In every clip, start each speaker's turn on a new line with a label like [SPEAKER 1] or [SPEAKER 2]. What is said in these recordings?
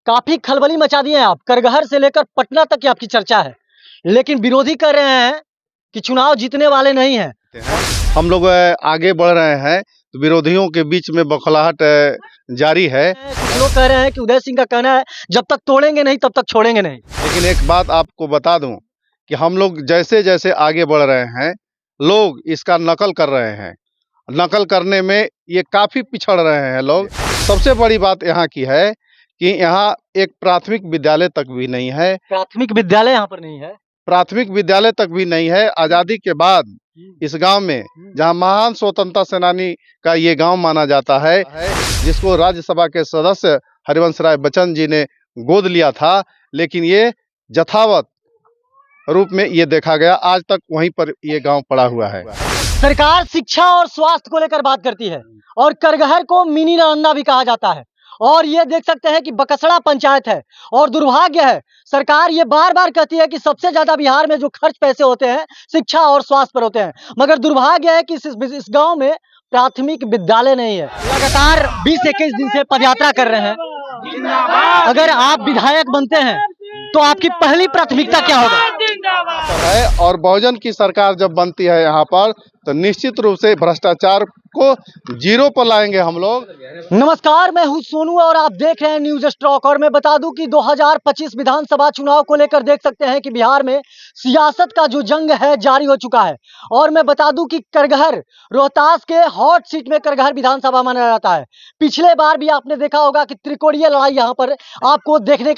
[SPEAKER 1] काफी खलबली मचा दिए हैं आप। करगहर से लेकर पटना तक की आपकी चर्चा है, लेकिन विरोधी कर रहे हैं कि चुनाव जीतने वाले नहीं हैं।
[SPEAKER 2] हम लोग आगे बढ़ रहे हैं तो विरोधियों के बीच में बौखलाहट जारी है।
[SPEAKER 1] कुछ लोग कह रहे हैं कि उदय सिंह का कहना है जब तक तोड़ेंगे नहीं तब तक छोड़ेंगे नहीं।
[SPEAKER 2] लेकिन एक बात आपको बता दूं कि हम लोग जैसे जैसे आगे बढ़ रहे हैं, लोग इसका नकल कर रहे हैं। नकल करने में ये काफी पिछड़ रहे हैं लोग। सबसे बड़ी बात यहाँ की है कि यहाँ एक प्राथमिक विद्यालय तक भी नहीं है।
[SPEAKER 1] प्राथमिक विद्यालय यहाँ पर नहीं है।
[SPEAKER 2] प्राथमिक विद्यालय तक भी नहीं है। आजादी के बाद इस गांव में, जहां महान स्वतंत्रता सेनानी का ये गांव माना जाता है, जिसको राज्यसभा के सदस्य हरिवंश राय बच्चन जी ने गोद लिया था, लेकिन ये यथावत रूप में ये देखा गया, आज तक वहीं पर ये गांव पड़ा हुआ है।
[SPEAKER 1] सरकार शिक्षा और स्वास्थ्य को लेकर बात करती है और करगहर को मिनी नालंदा भी कहा जाता है। और ये देख सकते हैं कि बकसड़ा पंचायत है और दुर्भाग्य है, सरकार ये बार बार कहती है कि सबसे ज्यादा बिहार में जो खर्च पैसे होते हैं शिक्षा और स्वास्थ्य पर होते हैं, मगर दुर्भाग्य है कि इस गांव में प्राथमिक विद्यालय नहीं है। लगातार 20-21 दिन से पदयात्रा कर रहे हैं। अगर आप विधायक बनते हैं तो आपकी पहली प्राथमिकता क्या होगा?
[SPEAKER 2] है और बहुजन की सरकार जब बनती है यहाँ पर, तो निश्चित रूप से भ्रष्टाचार को जीरो पर लाएंगे हम लोग।
[SPEAKER 1] नमस्कार, मैं हूं सोनू और आप देख रहे हैं न्यूज स्टॉक। और मैं बता दूं कि 2025 विधानसभा चुनाव को लेकर देख सकते हैं कि बिहार में सियासत का जो जंग है जारी हो चुका है। और मैं बता दूं कि करगहर रोहतास के हॉट सीट में करगहर विधानसभा माना जाता है। पिछले बार भी आपने देखा होगा कि त्रिकोणीय लड़ाई यहाँ पर आपको देखने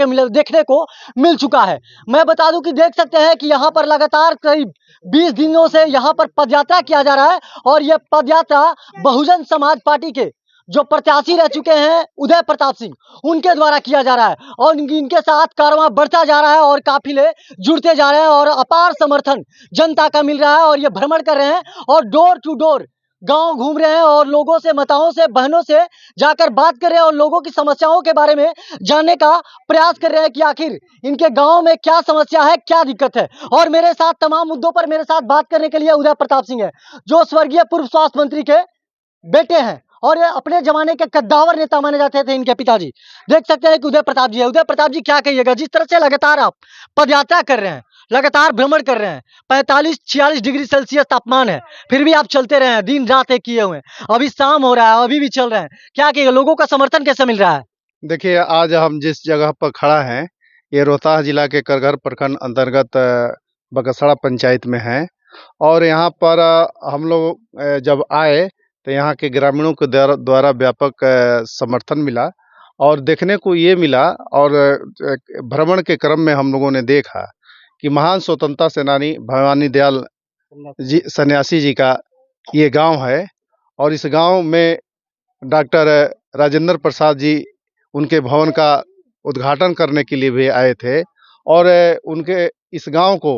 [SPEAKER 1] को मिल चुका है। मैं बता दूं कि देख सकते हैं कि यहाँ पर लगातार करीब 20 दिनों से यहाँ पर पदयात्रा किया जा रहा है और यह पदयात्रा बहुजन समाज पार्टी के जो प्रत्याशी रह चुके हैं उदय प्रताप सिंह, उनके द्वारा किया जा रहा है। और इनके साथ कारवां बढ़ता जा रहा है और काफिले जुड़ते जा रहे हैं और अपार समर्थन जनता का मिल रहा है। और ये भ्रमण कर रहे हैं और डोर टू डोर गांव घूम रहे हैं और लोगों से, माताओं से, बहनों से जाकर बात कर रहे हैं और लोगों की समस्याओं के बारे में जानने का प्रयास कर रहे हैं कि आखिर इनके गांव में क्या समस्या है, क्या दिक्कत है। और मेरे साथ तमाम मुद्दों पर मेरे साथ बात करने के लिए उदय प्रताप सिंह है, जो स्वर्गीय पूर्व स्वास्थ्य मंत्री के बेटे हैं और ये अपने जमाने के कद्दावर नेता माने जाते थे इनके पिताजी। देख सकते हैं कि उदय प्रताप जी है। उदय प्रताप जी, क्या कहिएगा जिस तरह से लगातार आप पदयात्रा कर रहे हैं, लगातार भ्रमण कर रहे हैं, 45-46 डिग्री सेल्सियस तापमान है, फिर भी आप चलते रहे हैं, दिन रात एक किए हुए हैं, अभी शाम हो रहा है, अभी भी चल रहे हैं, क्या कहिएगा, लोगों का समर्थन कैसे मिल रहा है?
[SPEAKER 2] देखिए, आज हम जिस जगह पर खड़ा हैं, ये रोहतास जिला के करगहर प्रखंड अंतर्गत बकसड़ा पंचायत में है। और यहाँ पर हम लोग जब आए तो यहाँ के ग्रामीणों के द्वारा व्यापक समर्थन मिला और देखने को ये मिला। और भ्रमण के क्रम में हम लोगों ने देखा कि महान स्वतंत्रता सेनानी भवानी दयाल जी सन्यासी जी का ये गांव है। और इस गांव में डॉक्टर राजेंद्र प्रसाद जी उनके भवन का उद्घाटन करने के लिए भी आए थे। और उनके इस गांव को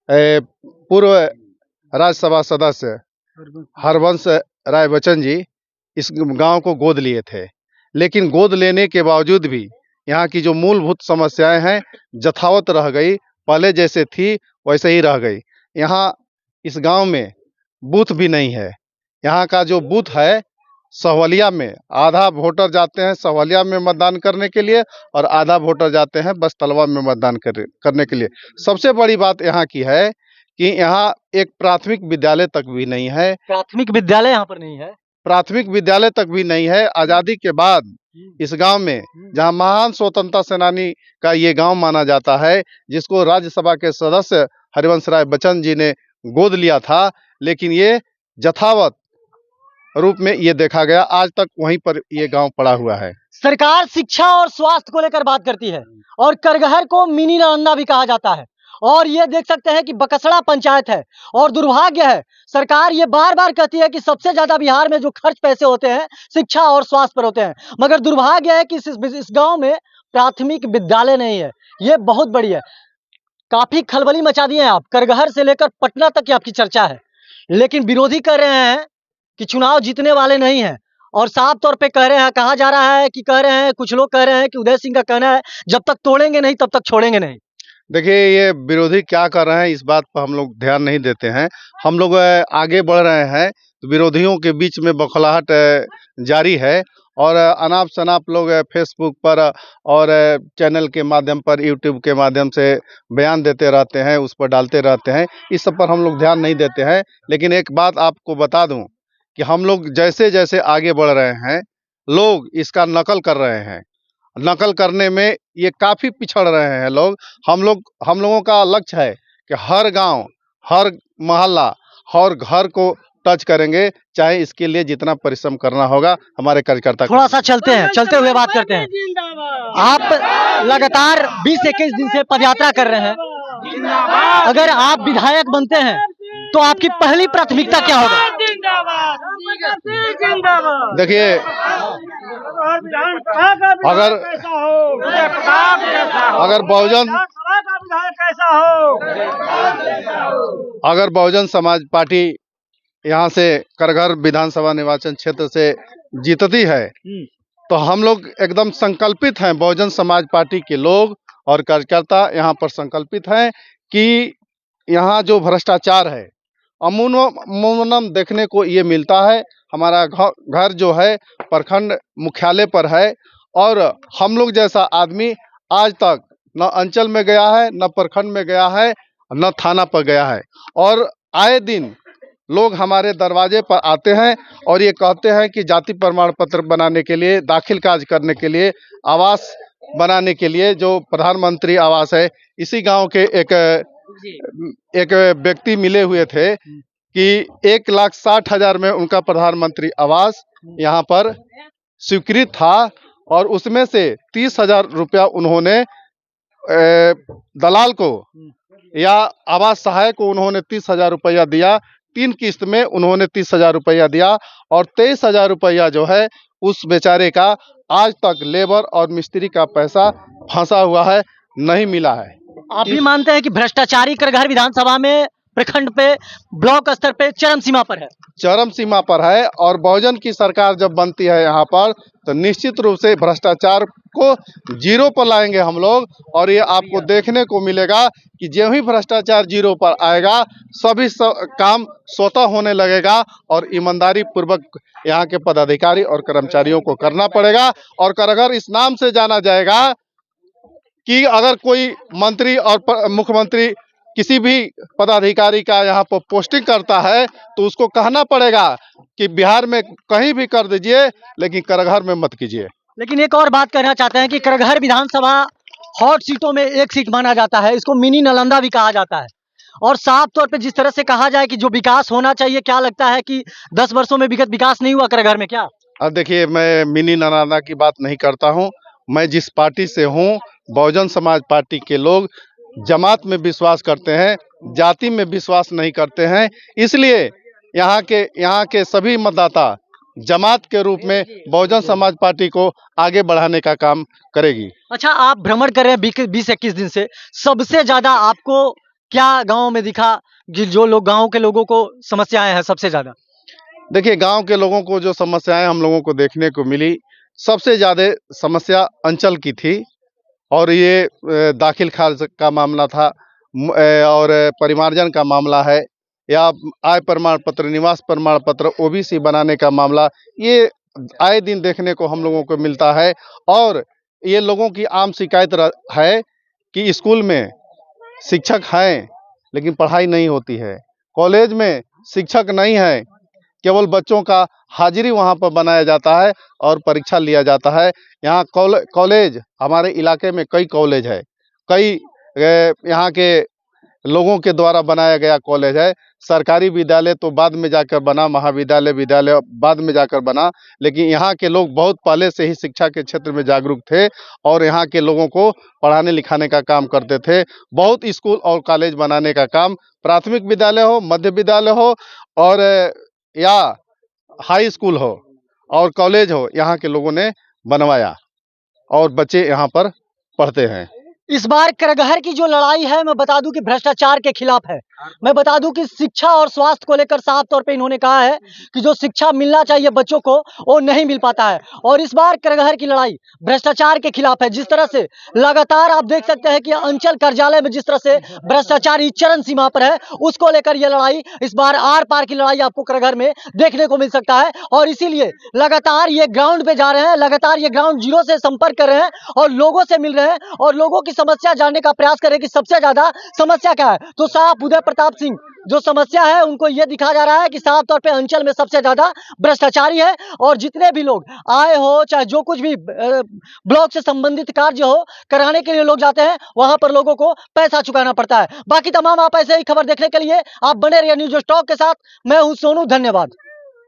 [SPEAKER 2] पूर्व राज्यसभा सदस्य हरवंश राय बच्चन जी इस गांव को गोद लिए थे। लेकिन गोद लेने के बावजूद भी यहाँ की जो मूलभूत समस्याएं हैं यथावत रह गई, पहले जैसे थी वैसे ही रह गई। यहाँ इस गांव में बूथ भी नहीं है। यहाँ का जो बूथ है सहवलिया में, आधा वोटर जाते हैं सहवलिया में मतदान करने के लिए और आधा वोटर जाते हैं बस तलवा में मतदान करने के लिए। सबसे बड़ी बात यहाँ की है कि यहाँ एक प्राथमिक विद्यालय तक भी नहीं है।
[SPEAKER 1] प्राथमिक विद्यालय यहाँ पर नहीं है।
[SPEAKER 2] प्राथमिक विद्यालय तक भी नहीं है। आजादी के बाद इस गांव में, जहां महान स्वतंत्रता सेनानी का ये गांव माना जाता है, जिसको राज्यसभा के सदस्य हरिवंश राय बच्चन जी ने गोद लिया था, लेकिन ये यथावत रूप में ये देखा गया, आज तक वहीं पर ये गांव पड़ा हुआ है।
[SPEAKER 1] सरकार शिक्षा और स्वास्थ्य को लेकर बात करती है और करगहर को मिनी नालंदा भी कहा जाता है। और ये देख सकते हैं कि बकसड़ा पंचायत है और दुर्भाग्य है, सरकार ये बार बार कहती है कि सबसे ज्यादा बिहार में जो खर्च पैसे होते हैं शिक्षा और स्वास्थ्य पर होते हैं, मगर दुर्भाग्य है कि इस गांव में प्राथमिक विद्यालय नहीं है। ये बहुत बड़ी है, काफी खलबली मचा दिए हैं आप। करगहर से लेकर पटना तक की आपकी चर्चा है, लेकिन विरोधी कह रहे हैं कि चुनाव जीतने वाले नहीं हैं। और साफ तौर पे कह रहे हैं, कहा जा रहा है कि कुछ लोग कह रहे हैं कि उदय सिंह का कहना है जब तक तोड़ेंगे नहीं तब तक छोड़ेंगे नहीं।
[SPEAKER 2] देखिए, ये विरोधी क्या कर रहे हैं इस बात पर हम लोग ध्यान नहीं देते हैं। हम लोग आगे बढ़ रहे हैं तो विरोधियों के बीच में बौखलाहट जारी है और अनाप शनाप लोग फेसबुक पर और चैनल के माध्यम पर, यूट्यूब के माध्यम से बयान देते रहते हैं, उस पर डालते रहते हैं। इस सब पर हम लोग ध्यान नहीं देते हैं। लेकिन एक बात आपको बता दूं कि हम लोग जैसे जैसे आगे बढ़ रहे हैं, लोग इसका नकल कर रहे हैं। नकल करने में ये काफ़ी पिछड़ रहे हैं लोग। हम लोगों का लक्ष्य है कि हर गांव, हर मोहल्ला, हर घर को टच करेंगे, चाहे इसके लिए जितना परिश्रम करना होगा हमारे कार्यकर्ता
[SPEAKER 1] थोड़ा सा चलते हुए बात करते हैं। आप लगातार 20-21 दिन से पदयात्रा कर रहे हैं। अगर आप विधायक बनते हैं तो आपकी पहली प्राथमिकता क्या होगा?
[SPEAKER 2] देखिए, अगर बहुजन समाज पार्टी यहाँ से करघर विधानसभा निर्वाचन क्षेत्र से जीतती है तो हम लोग एकदम संकल्पित हैं, बहुजन समाज पार्टी के लोग और कार्यकर्ता यहाँ पर संकल्पित हैं कि यहाँ जो भ्रष्टाचार है अमूमन देखने को ये मिलता है। हमारा घर जो है प्रखंड मुख्यालय पर है और हम लोग जैसा आदमी आज तक न अंचल में गया है, न प्रखंड में गया है, न थाना पर गया है। और आए दिन लोग हमारे दरवाजे पर आते हैं और ये कहते हैं कि जाति प्रमाण पत्र बनाने के लिए, दाखिल कार्य करने के लिए, आवास बनाने के लिए, जो प्रधानमंत्री आवास है, इसी गांव के एक व्यक्ति मिले हुए थे कि 1,60,000 में उनका प्रधानमंत्री आवास यहाँ पर स्वीकृत था और उसमें से 30,000 रुपया उन्होंने दलाल को या आवास सहायक को उन्होंने 30,000 रुपया दिया। 3 किस्त में उन्होंने 30,000 रुपया दिया और 23,000 रुपया जो है उस बेचारे का आज तक लेबर और मिस्त्री का पैसा फंसा हुआ है, नहीं मिला है।
[SPEAKER 1] आप भी मानते हैं कि भ्रष्टाचारी करघर विधानसभा में प्रखंड पे, ब्लॉक स्तर पे चरम सीमा पर है?
[SPEAKER 2] चरम सीमा पर है और बहुजन की सरकार जब बनती है यहाँ पर तो निश्चित रूप से भ्रष्टाचार को जीरो पर लाएंगे हम लोग। और ये आपको देखने को मिलेगा कि जो ही भ्रष्टाचार जीरो पर आएगा सभी काम स्वतः होने लगेगा और ईमानदारी पूर्वक यहाँ के पदाधिकारी और कर्मचारियों को करना पड़ेगा। और करघर इस नाम से जाना जाएगा कि अगर कोई मंत्री और मुख्यमंत्री किसी भी पदाधिकारी का यहाँ पर पोस्टिंग करता है तो उसको कहना पड़ेगा कि बिहार में कहीं भी कर दीजिए लेकिन करघर में मत कीजिए।
[SPEAKER 1] लेकिन एक और बात कहना चाहते हैं कि करघर विधानसभा हॉट सीटों में एक सीट माना जाता है, इसको मिनी नालंदा भी कहा जाता है। और साफ तौर पे जिस तरह से कहा जाए कि जो विकास होना चाहिए, क्या लगता है कि 10 वर्षों में विकास नहीं हुआ करघर में क्या?
[SPEAKER 2] अब देखिए, मैं मिनी नालंदा की बात नहीं करता हूँ। मैं जिस पार्टी से हूँ, बहुजन समाज पार्टी के लोग जमात में विश्वास करते हैं, जाति में विश्वास नहीं करते हैं। इसलिए यहाँ के सभी मतदाता जमात के रूप में बहुजन समाज पार्टी को आगे बढ़ाने का काम करेगी।
[SPEAKER 1] अच्छा, आप भ्रमण कर रहे हैं 20-21 दिन से, सबसे ज्यादा आपको क्या गांव में दिखा कि जो लोग, गांव के लोगों को समस्याएं हैं सबसे ज्यादा?
[SPEAKER 2] देखिए, गांव के लोगों को जो समस्याएं हम लोगों को देखने को मिली, सबसे ज्यादा समस्या अंचल की थी और ये दाखिल खारिज का मामला था और परिमार्जन का मामला है या आय प्रमाण पत्र, निवास प्रमाण पत्र, ओबीसी बनाने का मामला, ये आए दिन देखने को हम लोगों को मिलता है। और ये लोगों की आम शिकायत है कि स्कूल में शिक्षक हैं लेकिन पढ़ाई नहीं होती है, कॉलेज में शिक्षक नहीं है, केवल बच्चों का हाजिरी वहाँ पर बनाया जाता है और परीक्षा लिया जाता है। यहाँ कॉलेज, हमारे इलाके में कई कॉलेज है, कई यहाँ के लोगों के द्वारा बनाया गया कॉलेज है। सरकारी विद्यालय तो बाद में जाकर बना, महाविद्यालय, विद्यालय बाद में जाकर बना, लेकिन यहाँ के लोग बहुत पहले से ही शिक्षा के क्षेत्र में जागरूक थे और यहाँ के लोगों को पढ़ाने लिखाने का काम करते थे। बहुत स्कूल और कॉलेज बनाने का काम, प्राथमिक विद्यालय हो, मध्य विद्यालय हो और या हाई स्कूल हो और कॉलेज हो, यहाँ के लोगों ने बनवाया और बच्चे यहाँ पर पढ़ते हैं।
[SPEAKER 1] इस बार करगहर की जो लड़ाई है मैं बता दूं कि भ्रष्टाचार के खिलाफ है। मैं बता दूं कि शिक्षा और स्वास्थ्य को लेकर साफ तौर पे इन्होंने कहा है कि जो शिक्षा मिलना चाहिए बच्चों को वो नहीं मिल पाता है। और इस बार करगहर की लड़ाई भ्रष्टाचार के खिलाफ है। जिस तरह से लगातार आप देख सकते हैं कि अंचल कार्यालय में जिस तरह से भ्रष्टाचारी चरम सीमा पर है, उसको लेकर यह लड़ाई इस बार आर पार की लड़ाई आपको करगहर में देखने को मिल सकता है। और इसीलिए लगातार ये ग्राउंड पे जा रहे हैं, लगातार ये ग्राउंड जीरो से संपर्क कर रहे हैं और लोगों से मिल रहे हैं और लोगों की समस्या जानने का प्रयास करें कि सबसे ज्यादा समस्या क्या है। तो साहब उदय प्रताप सिंह जो समस्या है उनको यह दिखा जा रहा है कि साफ तौर पे अंचल में सबसे ज्यादा भ्रष्टाचारी है और जितने भी लोग आए हो चाहे जो कुछ भी ब्लॉक से संबंधित कार्य हो कराने के लिए लोग जाते हैं, वहां पर लोगों को पैसा चुकाना पड़ता है। बाकी तमाम आप ऐसे ही खबर देखने के लिए आप बने रहिए न्यूज़ स्टॉक के साथ। मैं हूं सोनू, धन्यवाद।